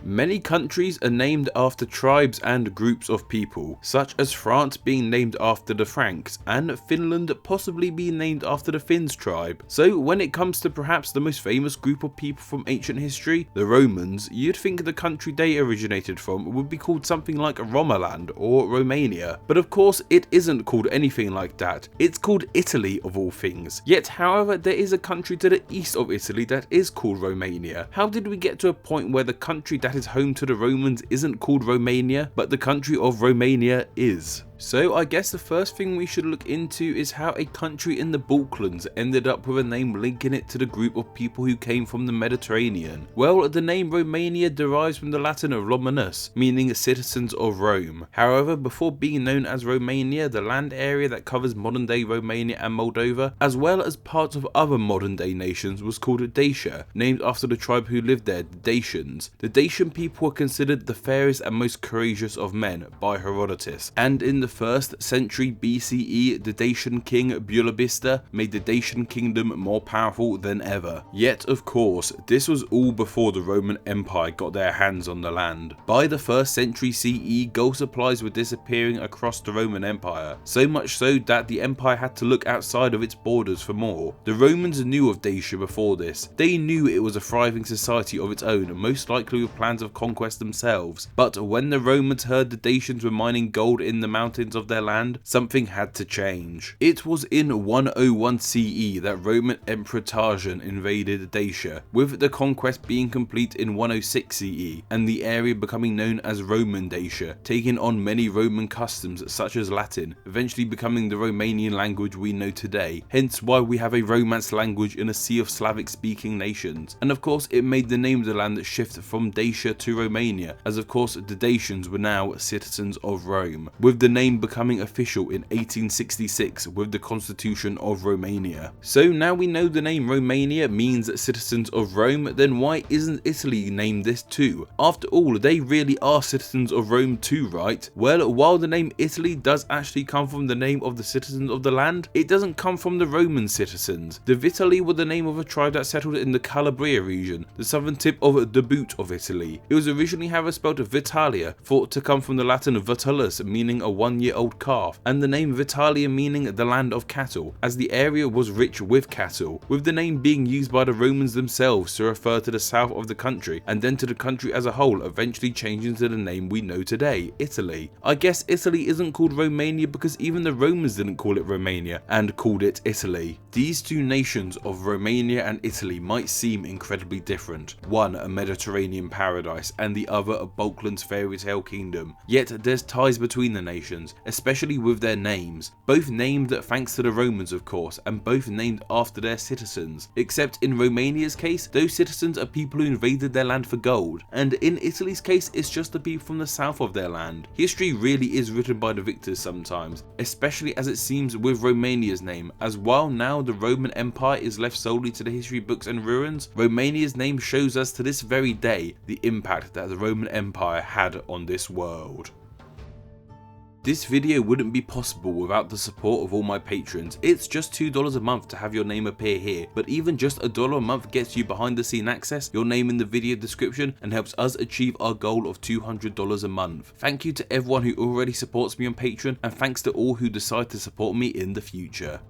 Many countries are named after tribes and groups of people, such as France being named after the Franks, and Finland possibly being named after the Finns tribe. So when it comes to perhaps the most famous group of people from ancient history, the Romans, you'd think the country they originated from would be called something like Romaland or Romania. But of course it isn't called anything like that, it's called Italy of all things. Yet however, there is a country to the east of Italy that is called Romania. How did we get to a point where the country that is home to the Romans isn't called Romania, but the country of Romania is? So I guess the first thing we should look into is how a country in the Balkans ended up with a name linking it to the group of people who came from the Mediterranean. Well, the name Romania derives from the Latin Romanus, meaning citizens of Rome. However, before being known as Romania, the land area that covers modern day Romania and Moldova, as well as parts of other modern day nations, was called Dacia, named after the tribe who lived there, the Dacians. The Dacian people were considered the fairest and most courageous of men by Herodotus, and in the 1st century BCE, the Dacian king Bulobister made the Dacian kingdom more powerful than ever. Yet of course, this was all before the Roman Empire got their hands on the land. By the 1st century CE, gold supplies were disappearing across the Roman Empire, so much so that the empire had to look outside of its borders for more. The Romans knew of Dacia before this. They knew it was a thriving society of its own, most likely with plans of conquest themselves. But when the Romans heard the Dacians were mining gold in the mountains of their land, something had to change. It was in 101 CE that Roman Emperor Trajan invaded Dacia, with the conquest being complete in 106 CE, and the area becoming known as Roman Dacia, taking on many Roman customs such as Latin, eventually becoming the Romanian language we know today, hence why we have a Romance language in a sea of Slavic speaking nations. And of course it made the name of the land shift from Dacia to Romania, as of course the Dacians were now citizens of Rome, with the name becoming official in 1866 with the Constitution of Romania. So now we know the name Romania means citizens of Rome, then why isn't Italy named this too? After all, they really are citizens of Rome too, right? Well, while the name Italy does actually come from the name of the citizens of the land, it doesn't come from the Roman citizens. The Vitali were the name of a tribe that settled in the Calabria region, the southern tip of the boot of Italy. It was originally however spelled Vitalia, thought to come from the Latin Vitulus, meaning a 1-year-old calf, and the name Vitalia meaning the land of cattle, as the area was rich with cattle, with the name being used by the Romans themselves to refer to the south of the country, and then to the country as a whole, eventually changing to the name we know today, Italy. I guess Italy isn't called Romania because even the Romans didn't call it Romania, and called it Italy. These two nations of Romania and Italy might seem incredibly different, one a Mediterranean paradise and the other a Balkan's fairy tale kingdom, yet there's ties between the nations, especially with their names, both named thanks to the Romans of course, and both named after their citizens, except in Romania's case, those citizens are people who invaded their land for gold, and in Italy's case it's just the people from the south of their land. History really is written by the victors sometimes, especially as it seems with Romania's name, as while now the Roman Empire is left solely to the history books and ruins, Romania's name shows us to this very day the impact that the Roman Empire had on this world. This video wouldn't be possible without the support of all my patrons. It's just $2 a month to have your name appear here, but even just $1 a month gets you behind the scene access, your name in the video description, and helps us achieve our goal of $200 a month. Thank you to everyone who already supports me on Patreon, and thanks to all who decide to support me in the future.